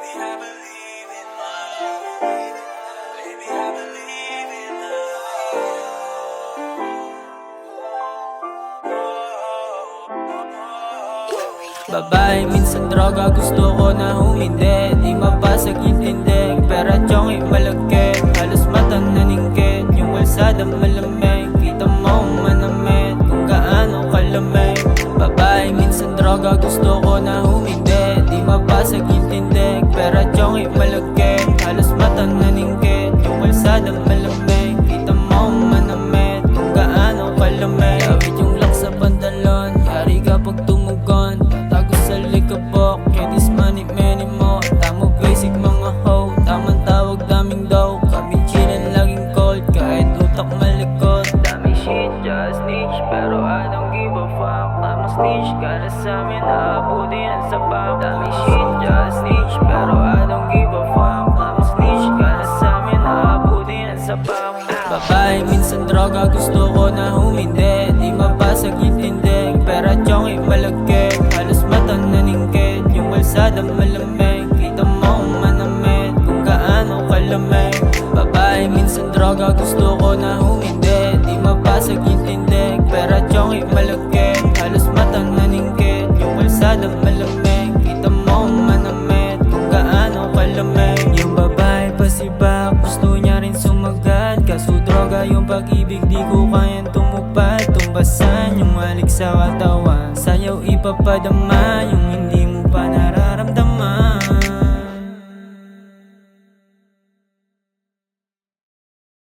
I believe in love. Baby, I believe in love. Babae, minsan droga, gusto ko na humindi. Di mabasag yung tindig, pera tiyong malagkit. Halos mata naningkit, yung kalsada malamig. Kita mo manamit, kung gaano kalamig. Babae, minsan droga, gusto ko na humindi. Di mabasag yung tindig, pera tiyong malagkit. Halos mata naningkit, yung kalsada malamig. Kita mo manamit, kung gaano kalamig. Lawit yung lock sa pantalon, yari ka pag tumugon. Sa likabok, kedis money, many mo. Tamo basic mga hoe, tamang tawag daming daw. Kami chillin laging cold, kahit utak malikot. Daming shit, just snitch, pero I don't give a fuck. Tamang snitch, kada sa amin, naabuti ng sapak. Daming shit, just snitch, pero I don't give a fuck. Tamang snitch, kada sa amin, naabuti ng sapak. Babae, minsan droga, gusto ko na humindi. Di mabasag yung tindig, pera tiyong malagkit. Halos mata naningkit, yung kalsada malamig. Kita mo manamit, kung gaano kalamig. Babae, minsan droga, gusto ko na humindi. Di mabasag yung tindig, pera tiyong malagkit. Halos mata naningkit, yung kalsada malamig. Kita mo manamit, kung gaano kalamig. Yung babae pasibak, gusto niya rin sumagat. Kaso droga yung pag-ibig, di ko kayang tumupad. Tumbasan yung halik sa katawan, sayaw ipapadama.